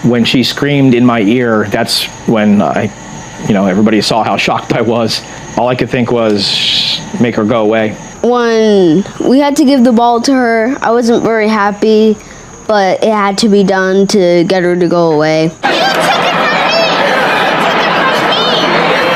When she screamed in my ear, that's when everybody saw how shocked I was. All I could think was, make her go away. When we had to give the ball to her, I wasn't very happy, but it had to be done to get her to go away.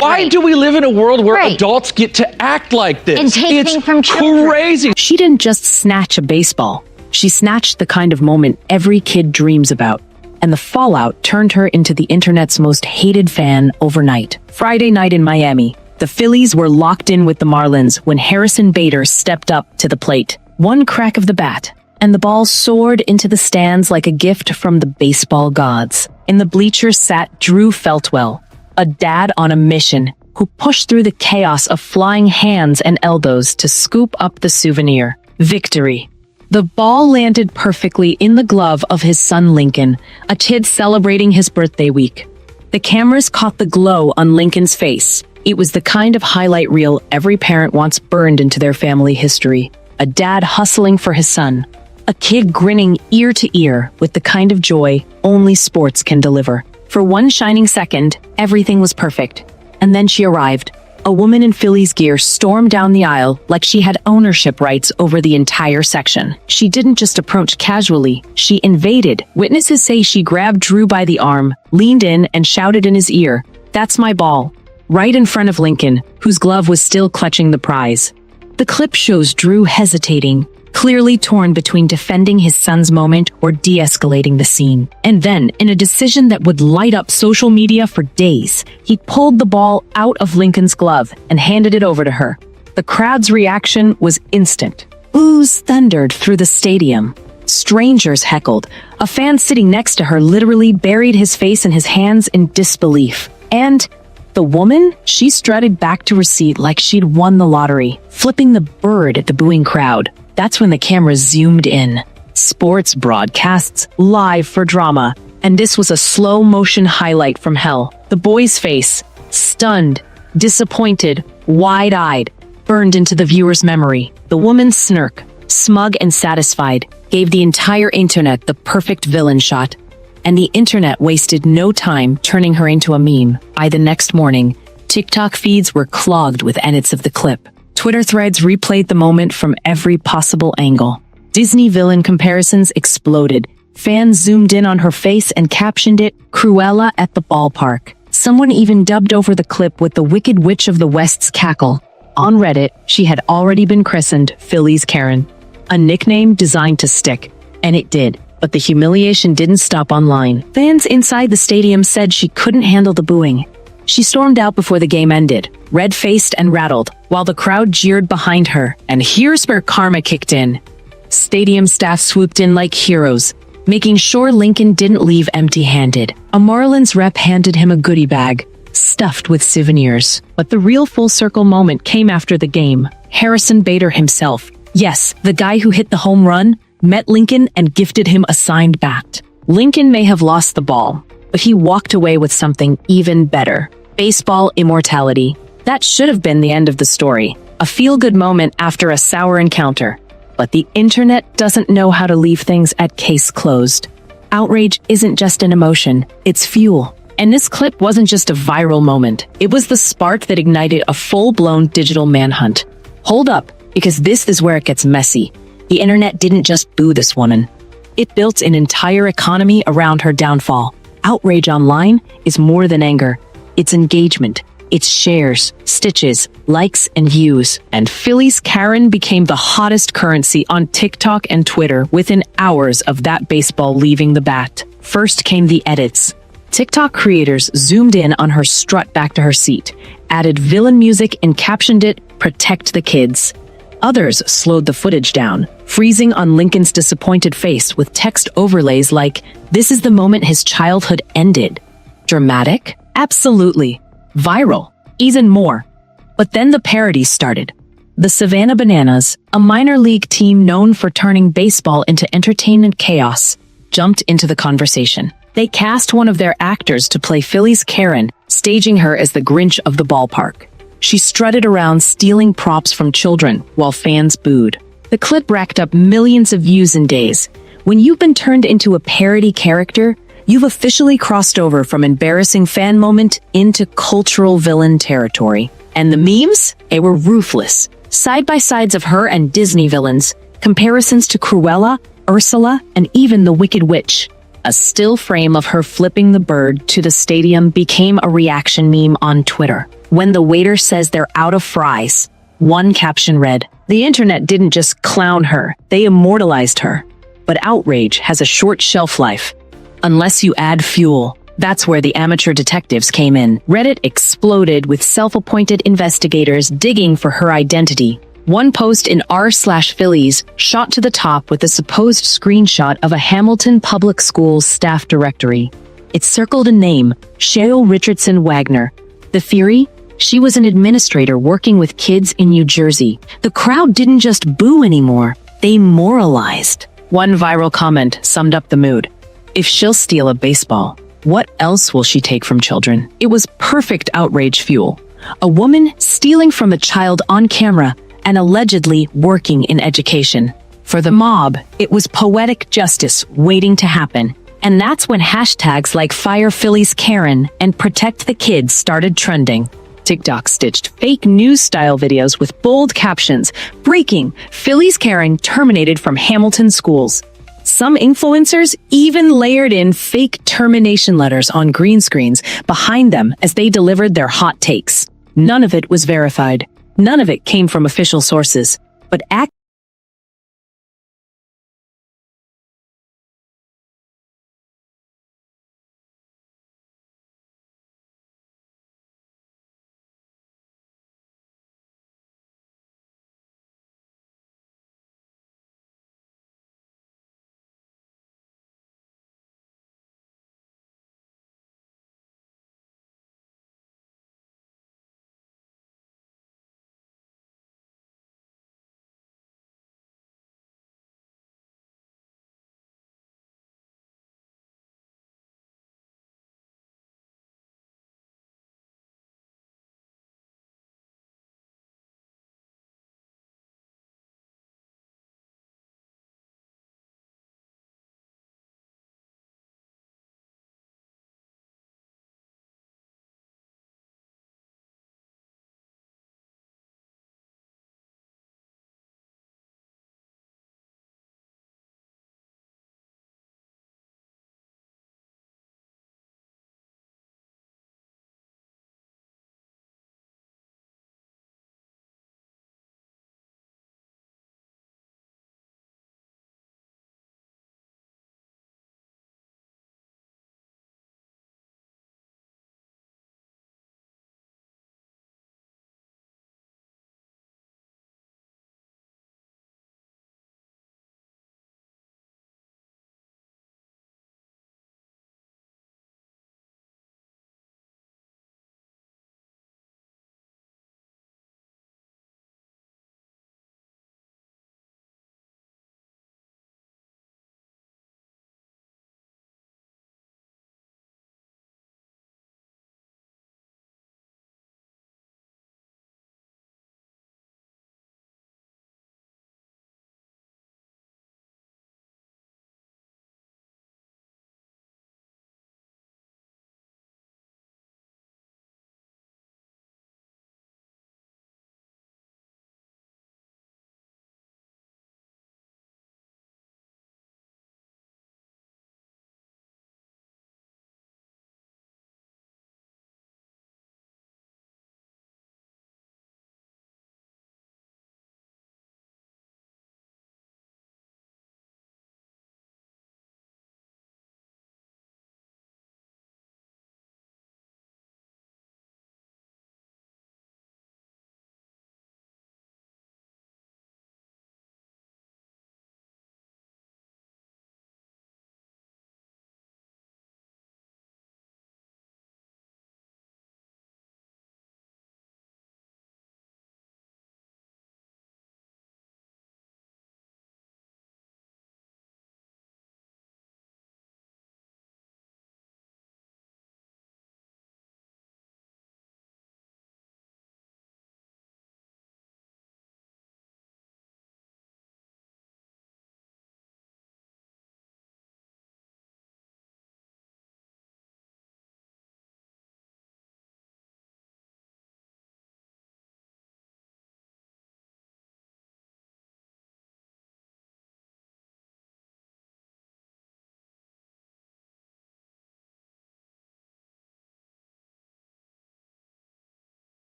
Why do we live in a world where adults get to act like this? And take things from children. It's crazy. She didn't just snatch a baseball. She snatched the kind of moment every kid dreams about. And the fallout turned her into the internet's most hated fan overnight. Friday night in Miami, the Phillies were locked in with the Marlins when Harrison Bader stepped up to the plate. One crack of the bat, and the ball soared into the stands like a gift from the baseball gods. In the bleachers sat Drew Feltwell, a dad on a mission who pushed through the chaos of flying hands and elbows to scoop up the souvenir. Victory. The ball landed perfectly in the glove of his son Lincoln, a kid celebrating his birthday week. The cameras caught the glow on Lincoln's face. It was the kind of highlight reel every parent wants burned into their family history. A dad hustling for his son. A kid grinning ear to ear with the kind of joy only sports can deliver. For one shining second, everything was perfect. And then she arrived. A woman in Phillies gear stormed down the aisle like she had ownership rights over the entire section. She didn't just approach casually, she invaded. Witnesses say she grabbed Drew by the arm, leaned in, and shouted in his ear, "That's my ball," right in front of Lincoln, whose glove was still clutching the prize. The clip shows Drew hesitating, clearly torn between defending his son's moment or de-escalating the scene. And then, in a decision that would light up social media for days, he pulled the ball out of Lincoln's glove and handed it over to her. The crowd's reaction was instant. Boos thundered through the stadium. Strangers heckled. A fan sitting next to her literally buried his face in his hands in disbelief. And the woman, she strutted back to her seat like she'd won the lottery, flipping the bird at the booing crowd. That's when the camera zoomed in. Sports broadcasts live for drama. And this was a slow motion highlight from hell. The boy's face, stunned, disappointed, wide-eyed, burned into the viewer's memory. The woman's smirk, smug and satisfied, gave the entire internet the perfect villain shot. And the internet wasted no time turning her into a meme. By the next morning, TikTok feeds were clogged with edits of the clip. Twitter threads replayed the moment from every possible angle. Disney villain comparisons exploded. Fans zoomed in on her face and captioned it, "Cruella at the ballpark." Someone even dubbed over the clip with the Wicked Witch of the West's cackle. On Reddit, she had already been christened Phillies Karen, a nickname designed to stick. And it did. But the humiliation didn't stop online. Fans inside the stadium said she couldn't handle the booing. She stormed out before the game ended, red-faced and rattled, while the crowd jeered behind her. And here's where karma kicked in. Stadium staff swooped in like heroes, making sure Lincoln didn't leave empty-handed. A Marlins rep handed him a goodie bag, stuffed with souvenirs. But the real full-circle moment came after the game. Harrison Bader himself, yes, the guy who hit the home run, met Lincoln and gifted him a signed bat. Lincoln may have lost the ball, but he walked away with something even better. Baseball immortality. That should have been the end of the story. A feel-good moment after a sour encounter. But the internet doesn't know how to leave things at case closed. Outrage isn't just an emotion, it's fuel. And this clip wasn't just a viral moment. It was the spark that ignited a full-blown digital manhunt. Hold up, because this is where it gets messy. The internet didn't just boo this woman. It built an entire economy around her downfall. Outrage online is more than anger. It's engagement. It's shares, stitches, likes, and views. And Phillies Karen became the hottest currency on TikTok and Twitter within hours of that baseball leaving the bat. First came the edits. TikTok creators zoomed in on her strut back to her seat, added villain music and captioned it, "Protect the kids." Others slowed the footage down, freezing on Lincoln's disappointed face with text overlays like, "This is the moment his childhood ended." Dramatic? Absolutely. Viral? Even more. But then the parodies started. The Savannah Bananas, a minor league team known for turning baseball into entertainment chaos, jumped into the conversation. They cast one of their actors to play Phillies Karen, staging her as the Grinch of the ballpark. She strutted around stealing props from children while fans booed. The clip racked up millions of views in days. When you've been turned into a parody character, You've officially crossed over from embarrassing fan moment into cultural villain territory. And the memes? They were ruthless. Side-by-sides of her and Disney villains, comparisons to Cruella, Ursula, and even the Wicked Witch. A still frame of her flipping the bird to the stadium became a reaction meme on Twitter. When the waiter says they're out of fries, one caption read, "The internet didn't just clown her, they immortalized her." But outrage has a short shelf life. Unless you add fuel. That's where the amateur detectives came in. Reddit exploded with self-appointed investigators digging for her identity. One post in r/Phillies shot to the top with a supposed screenshot of a Hamilton Public Schools staff directory. It circled a name, Cheryl Richardson Wagner. The theory? She was an administrator working with kids in New Jersey. The crowd didn't just boo anymore, they moralized. One viral comment summed up the mood. If she'll steal a baseball, what else will she take from children? It was perfect outrage fuel. A woman stealing from a child on camera and allegedly working in education. For the mob, it was poetic justice waiting to happen. And that's when hashtags like Fire Phillies Karen and Protect the Kids started trending. TikTok stitched fake news-style videos with bold captions, breaking, Phillies Karen terminated from Hamilton schools. Some influencers even layered in fake termination letters on green screens behind them as they delivered their hot takes. None of it was verified. None of it came from official sources. But